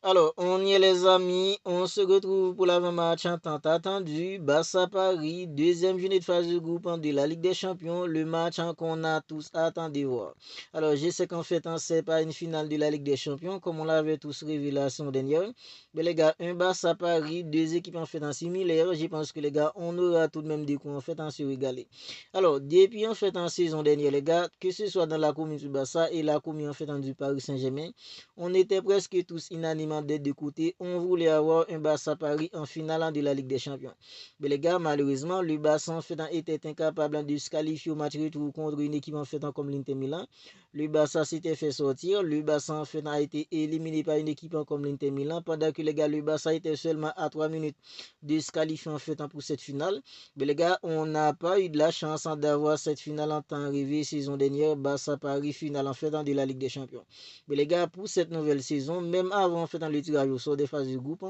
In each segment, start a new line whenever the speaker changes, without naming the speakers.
Alors, on y est les amis, on se retrouve pour l'avant-match en tant attendu. Barça Paris, deuxième journée de phase de groupe de la Ligue des Champions, le match qu'on a tous attendu voir. Alors, je sais qu'en fait, c'est pas une finale de la Ligue des Champions, comme on l'avait tous rêvé la semaine dernière. Mais les gars, un Barça Paris, deux équipes en fait en similaire. Je pense que les gars, on aura tout de même des coups en fait en se régaler. Alors, depuis en fait en saison dernière, les gars, que ce soit dans la commune du Barça et la commune en fait du Paris Saint-Germain, on était presque tous unanimement des deux côtés. On voulait avoir un Barça Paris en finale de la Ligue des Champions. Mais les gars, malheureusement, le Barça en fait était incapable de se qualifier au match retour contre une équipe en fait comme l'Inter Milan. Le Barça s'était fait sortir. Le Barça en fait a été éliminé par une équipe comme l'Inter Milan. Pendant que les gars, le Barça était seulement à 3 minutes de se qualifier en fait pour cette finale. Mais les gars, on n'a pas eu de la chance d'avoir cette finale en temps rêvé saison dernière. Barça Paris finale en fait de la Ligue des Champions. Mais les gars, pour cette nouvelle saison, même avant en fait dans le tirage au sort des phases du groupe,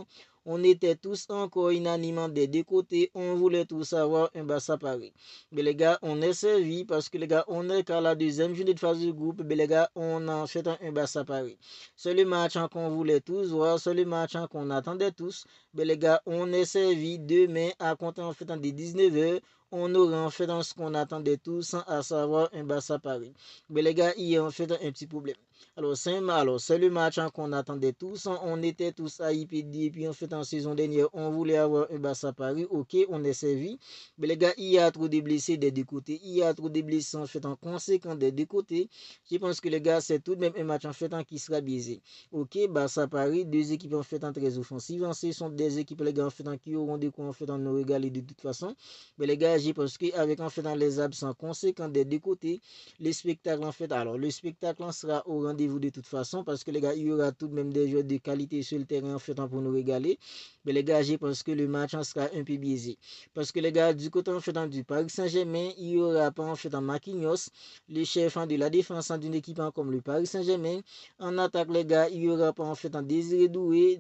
on était tous encore unanimement des deux côtés. On voulait tous avoir un Barça Paris. Mais les gars, on est servi parce que les gars, on est qu'à la deuxième journée de phase du groupe. Mais les gars, on a en fait un Barça Paris. C'est le match qu'on voulait tous voir. C'est le match qu'on attendait tous. Mais les gars, on est servi demain à compter en fait des 19h. On aura en fait dans ce qu'on attendait tous, à savoir un Barça Paris. Mais les gars, il y a en fait un petit problème. Alors, c'est le match qu'on attendait tous. On était tous à hyper. Puis en fait, en saison dernière, on voulait avoir un Barça Paris. Ok, on est servi. Mais les gars, il y a trop de blessés des deux côtés. Il y a trop de blessés en fait en conséquent des deux côtés. Je pense que les gars, c'est tout de même un match en fait qui sera biaisé. Ok, Barça Paris, deux équipes en fait très offensives. Ce sont des équipes les gars en fait qui auront des coups en fait nous régaler de toute façon. Mais les gars, je pense qu'avec en fait les absents conséquents des deux côtés, les spectacles en fait, alors le spectacle sera au rendez-vous de toute façon parce que les gars, il y aura tout de même des joueurs de qualité sur le terrain en fait pour nous régaler. Mais les gars, je pense que le match sera un peu biaisé. Parce que les gars, du côté en fait du Paris Saint-Germain, il y aura pas en fait en Marquinhos, le chef de la défense d'une équipe comme le Paris Saint-Germain. En attaque, les gars, il y aura pas en fait en Désiré Doué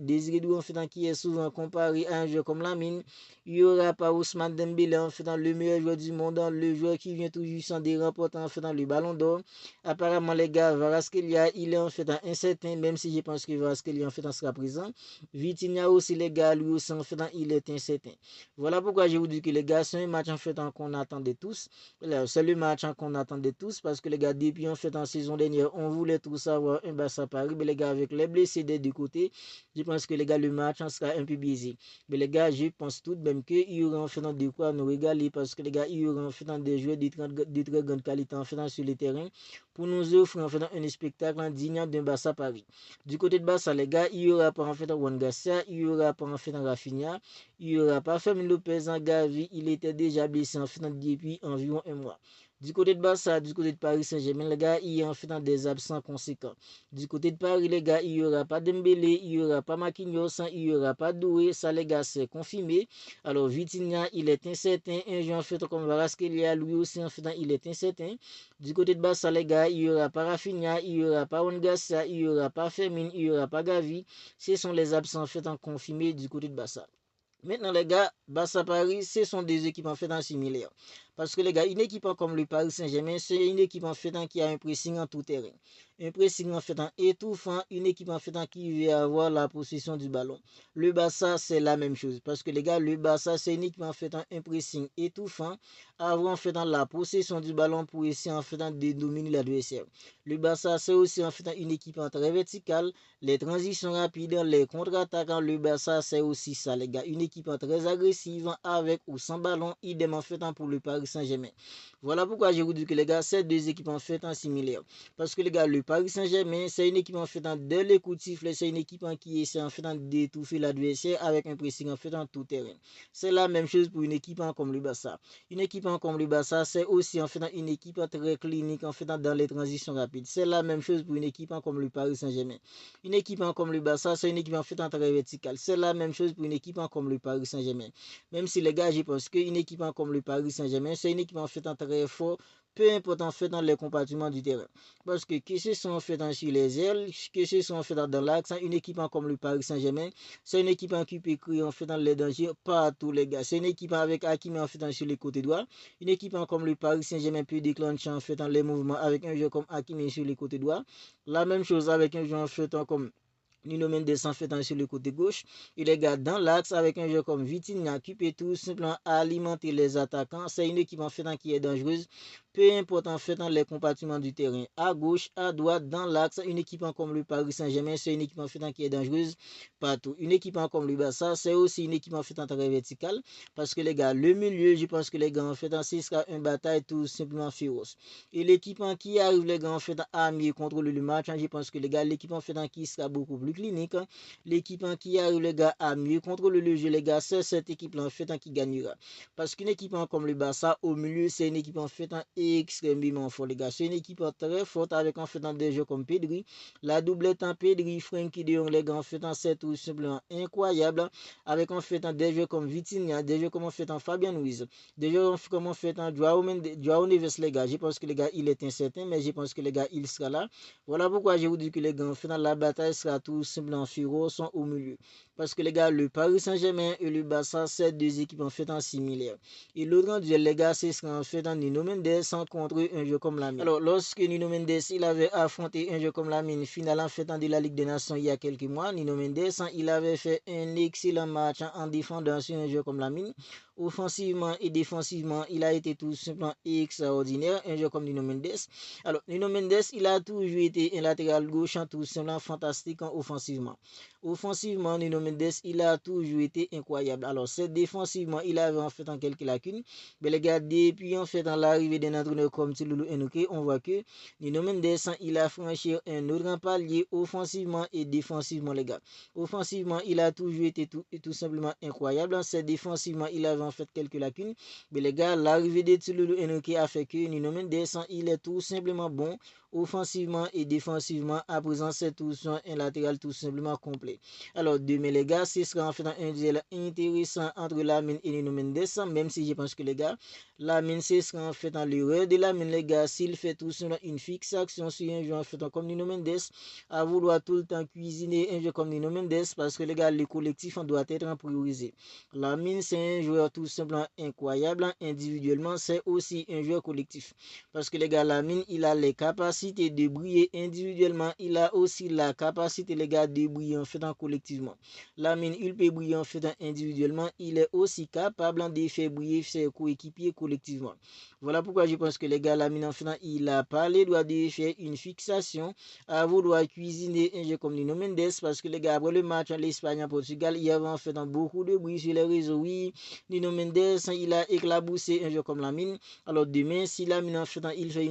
en fait qui est souvent comparé à un joueur comme Lamine. Il y aura pas Ousmane Dembélé en fait le meilleur joueur du monde, le joueur qui vient tout juste de remporter en fait le Ballon d'Or. Apparemment, les gars, Varaskelia, il est en fait incertain, même si je pense que Varaskelia en fait sera présent. Vitinha aussi, les gars, lui aussi en fait il est incertain. Voilà pourquoi je vous dis que les gars, c'est un match en fait qu'on attendait tous. C'est le match qu'on attendait tous parce que les gars, depuis en fait en saison dernière, on voulait tous avoir un Barça Paris. Mais les gars, avec les blessés des deux côtés, je pense que les gars, le match sera un peu biaisé. Mais les gars, je pense tout de même qu'il y aura en fait de quoi nous régaler parce que les gars, il y aura en fait des joueurs de très grande qualité en fait sur le terrain pour nous offrir en fait un spectacle digne d'un Barça Paris. Du côté de Barça, les gars, il y aura pas en fait Juan Garcia, il y aura pas en fait Rafinha, il y aura pas Fermin Lopez en Gavi, il était déjà blessé en fait depuis environ un mois. Du côté de Barça, du côté de Paris Saint-Germain, les gars, il y a en fait des absents conséquents. Du côté de Paris, les gars, il n'y aura pas Dembélé, il n'y aura pas Marquinhos, il n'y aura pas Doué, ça les gars, c'est confirmé. Alors Vitinha, il est incertain, un joueur en fait comme Varaskelia, lui aussi en fait, il est incertain. Du côté de Barça, les gars, il n'y aura pas Rafinha, il n'y aura pas Ongassia, il n'y aura pas Fermin, il n'y aura pas Gavi. Ce sont les absents en fait confirmés du côté de Barça. Maintenant, les gars, Barça Paris, ce sont des équipes en fait similaires. Parce que les gars, une équipe comme le Paris Saint-Germain, c'est une équipe en fait qui a un pressing en tout terrain. Un pressing en fait étouffant, une équipe en fait qui veut avoir la possession du ballon. Le Barça, c'est la même chose. Parce que les gars, le Barça, c'est une équipe en fait un pressing étouffant, avoir en fait la possession du ballon pour essayer en fait de dominer l'adversaire. Le Barça, c'est aussi en fait une équipe très verticale, les transitions rapides, les contre-attaques. Le Barça, c'est aussi ça, les gars. Une équipe très agressive avec ou sans ballon, idem en fait pour le Paris Saint-Germain. Voilà pourquoi je vous dis que les gars, ces deux équipes en fait similaires. Parce que les gars, le Paris Saint-Germain, c'est une équipe en fait dès les coups de sifflet, c'est une équipe qui essaie en fait d'étouffer l'adversaire avec un pressing en fait en tout terrain. C'est la même chose pour une équipe comme le Barça. Une équipe comme le Barça, c'est aussi en fait une équipe très clinique en fait dans les transitions rapides. C'est la même chose pour une équipe comme le Paris Saint-Germain. Une équipe comme le Barça, c'est une équipe en fait très verticale. C'est la même chose pour une équipe comme le Paris Saint-Germain. Même si les gars, je pense qu'une équipe comme le Paris Saint-Germain, c'est une équipe en fait très fort, peu importe en fait dans les compartiments du terrain. Parce que ce soit en fait sur les ailes, que ce soit en fait dans l'axe, une équipe comme le Paris Saint-Germain, c'est une équipe qui peut créer en fait dans les dangers partout les gars. C'est une équipe avec Hakimi en fait sur les côtés droits. Une équipe comme le Paris Saint-Germain peut déclencher en fait dans les mouvements avec un joueur comme Hakimi sur les côtés droits. La même chose avec un joueur en fait comme Nuno Mendes en fait sur le côté gauche. Il les garde dans l'axe avec un joueur comme Vitinha qui peut tout simplement alimenter les attaquants. C'est une équipe en fait qui est dangereuse. Peu importe en fait les compartiments du terrain. À gauche, à droite, dans l'axe, une équipe comme le Paris Saint-Germain, c'est une équipe en fait qui est dangereuse partout. Une équipe comme le Barça, c'est aussi une équipe en fait très verticale. Parce que les gars, le milieu, je pense que les gars en fait, ce sera une bataille tout simplement féroce. Et l'équipe qui arrive les gars en fait à mieux contrôler le match, je pense que les gars, l'équipe en fait qui sera beaucoup plus clinique. L'équipe qui arrive les gars à mieux contrôler le jeu, les gars, c'est cette équipe là en fait qui gagnera. Parce qu'une équipe comme le Barça au milieu, c'est une équipe en fait extrêmement forte les gars. C'est une équipe très forte avec en fait des jeux comme Pedri, la doublette en Pedri, Frenkie de Jong les gars en fait c'est tout simplement incroyable avec en fait des jeux comme Vitinha, des jeux comme en fait Fabien Ruiz, des jeux comme en fait Joao Neves les gars. Je pense que les gars il est incertain mais je pense que les gars il sera là. Voilà pourquoi je vous dis que les gars en fait la bataille sera tout simplement féroce au milieu. Parce que les gars, le Paris Saint-Germain et le Barça, c'est deux équipes en fait similaires. Et l'autre duel, les gars, c'est en fait Nuno Mendes contre un jeu comme Lamine. Alors, lorsque Nuno Mendes il avait affronté un jeu comme Lamine, finale en fait de la Ligue des Nations il y a quelques mois, Nuno Mendes il avait fait un excellent match en défendant sur un jeu comme Lamine. Offensivement et défensivement, il a été tout simplement extraordinaire, un jeu comme Nuno Mendes. Alors, Nuno Mendes, il a toujours été un latéral gauche tout simplement fantastique offensivement. Offensivement, Nuno Mendes, il a toujours été incroyable. Alors, c'est défensivement, il avait en fait quelques lacunes. Mais les gars, depuis en fait l'arrivée d'un entraîneur comme Tsilulu Enouké, on voit que Nuno Mendes, il a franchi un autre palier offensivement et défensivement, les gars. Offensivement, il a toujours été tout simplement incroyable. C'est défensivement, il avait en fait quelques lacunes. Mais les gars, l'arrivée de Tsilulu Enouké a fait que Nuno Mendes, il est tout simplement bon offensivement et défensivement. À présent, c'est tout un latéral tout simplement complet. Alors, demain, les gars, ce sera en fait un duel intéressant entre Lamine et Nuno Mendes, même si je pense que les gars, Lamine, ce sera en fait l'erreur de Lamine, les gars, s'il fait tout simplement une fixation sur un jeu en fait comme Nuno Mendes, à vouloir tout le temps cuisiner un jeu comme Nuno Mendes, parce que les gars, le collectif doit être priorisé. Lamine, c'est un joueur tout simplement incroyable, individuellement, c'est aussi un joueur collectif. Parce que les gars, Lamine, il a les capacités de briller individuellement, il a aussi la capacité, les gars, de briller en fait collectivement. Lamine, il peut briller en fait individuellement, il est aussi capable de faire briller ses coéquipiers collectivement. Voilà pourquoi je pense que les gars, Lamine en fait, il a pas les droits de faire une fixation à vouloir cuisiner un jeu comme Nuno Mendes, parce que les gars, après le match en l'Espagne en Portugal, il y avait en fait beaucoup de bruit sur les réseaux. Oui, Nuno Mendes, il a éclaboussé un jeu comme Lamine. Alors demain, si Lamine en fait, il fait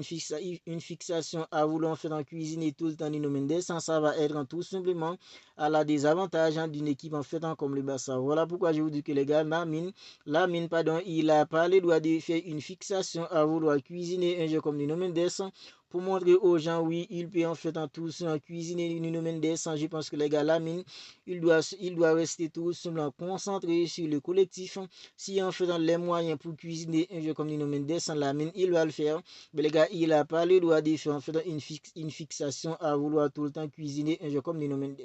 une fixation à vouloir en fait cuisiner tout le temps Nuno Mendes, ça va être tout simplement à la désavantage d'une équipe en fait comme le Barça. Voilà pourquoi je vous dis que les gars, Lamine, pardon, il a pas le droit de faire une fixation à vouloir cuisiner un jeu comme Nuno Mendes pour montrer aux gens, oui, il peut en fait tous cuisiner Nuno Mendes. Je pense que les gars, Lamine, il doit rester tout simplement concentré sur le collectif. Si en faisant les moyens pour cuisiner un jeu comme Nuno Mendes, Lamine, il va le faire. Mais les gars, il n'a pas le droit de faire en fait une fixation à vouloir tout le temps cuisiner un jeu comme Nuno Mendes.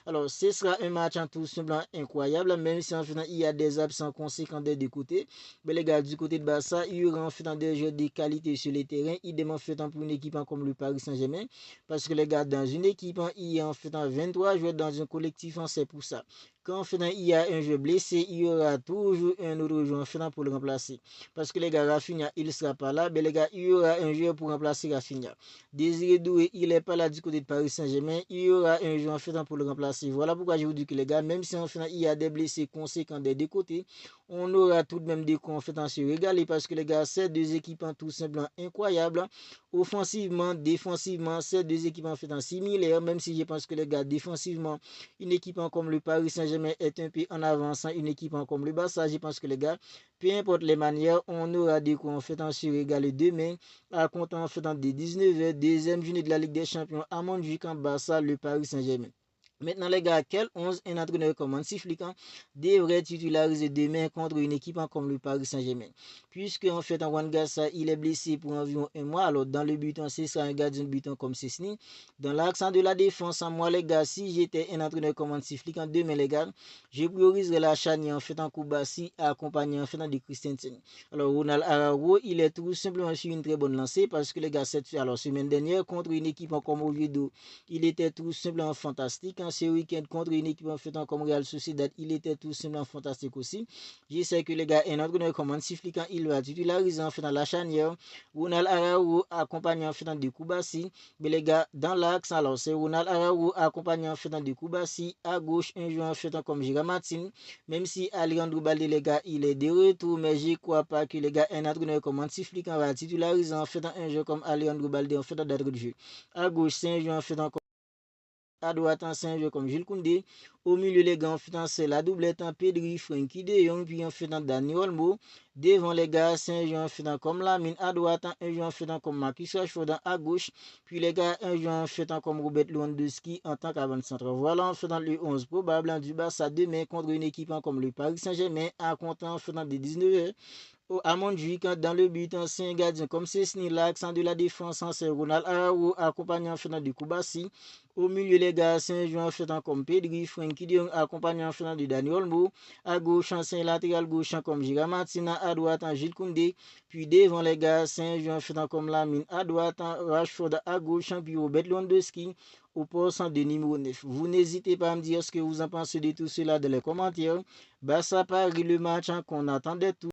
Alors, ce sera un match en tout simplement incroyable, même si en fait il y a des absents conséquents des deux côtés. Mais les gars, du côté de Barça, il y aura en fait des jeux de qualité sur le terrain. Il demande en fait pour une équipe comme le Paris Saint-Germain. Parce que les gars, dans une équipe, il y a en fait 23 joueurs dans un collectif, c'est pour ça. Quand en fait, il y a un jeu blessé, il y aura toujours un autre joueur en fait pour le remplacer. Parce que les gars, Rafinha, il ne sera pas là. Mais les gars, il y aura un joueur pour remplacer Rafinha. Désiré Doué, il n'est pas là du côté de Paris Saint-Germain. Il y aura un joueur en fait pour le remplacer. Voilà pourquoi je vous dis que les gars, même si en fait, il y a des blessés conséquents des deux côtés, on aura tout de même des coups en fait à se régaler. Parce que les gars, c'est deux équipes tout simplement incroyables. Offensivement, défensivement, c'est deux équipes en fait similaires. Même si je pense que les gars, défensivement, une équipe comme le Paris Saint-Germain est un peu en avançant une équipe comme le Barça. Je pense que les gars, peu importe les manières, on aura des coups en fait en se régaler demain à compter en fait des 19h, deuxième journée de la Ligue des Champions à Montjuic en Barça, le Paris Saint-Germain. Maintenant, les gars, quel 11 un entraîneur comme Hansi Flick devrait titulariser demain contre une équipe comme le Paris Saint-Germain? Puisque, en fait, Juan Gassa, il est blessé pour environ un mois. Alors, dans le but, c'est ça un gardien de but comme Cessny. Dans l'accent de la défense, moi, les gars, si j'étais un entraîneur comme Hansi Flick, demain, les gars, je prioriserais la charnière en fait en Koubassi accompagné en fait de Christensen. Alors, Ronald Araujo, il est tout simplement sur une très bonne lancée parce que les gars, cette semaine dernière, contre une équipe comme Oviedo, il était tout simplement fantastique. ce week-end contre une équipe en fait comme Real Sociedad, il était tout simplement fantastique aussi. Je sais que les gars, un entraîneur comme Sifli quand il va titulariser en fait dans la charnière, Ronald Araujo accompagné en fait de Koubassi, mais les gars, dans l'axe, alors c'est Ronald Araujo accompagné en fait de Koubassi, à gauche un joueur en fait comme Gira Martin, même si Alejandro Balde les gars, il est de retour, mais je crois pas que les gars, un entraîneur comme Sifli quand va titulariser en fait un joueur comme Alejandro Balde en fait d'être de jeu. À gauche, c'est un joueur en fait à droite, c'est un joueur comme Jules Koundé. Au milieu, les gars, en fait, c'est la doublette en Pedri, Frenkie de Jong, puis en fait, Dani Olmo. Devant les gars, c'est un joueur en fait comme Lamine. À droite, un joueur en fait comme Marcus Rashford. À gauche, puis les gars, un joueur en fait comme Robert Lewandowski en tant qu'avant-centre. Voilà en fait le 11 probable du Barça demain contre une équipe comme le Paris Saint-Germain à compter en fait des 19h. À Montjuic, dans le but, c'est un gardien comme Cessny, l'accent de la défense, c'est Ronald Araujo, accompagné en faisant du Koubassi. Au milieu, les gars, c'est un joueur en faisant comme Pedri, Frenkie de Jong, accompagné en faisant du Dani Olmo. À gauche, c'est un latéral gauche comme Gira Martina. À droite, Jules Koundé. Puis devant, les gars, c'est un joueur en faisant comme Lamine. À droite, Rashford. À gauche, puis Robert Lewandowski au poste de numéro 9. Vous n'hésitez pas à me dire ce que vous en pensez de tout cela dans les commentaires. Barça Paris, le match qu'on attendait tout.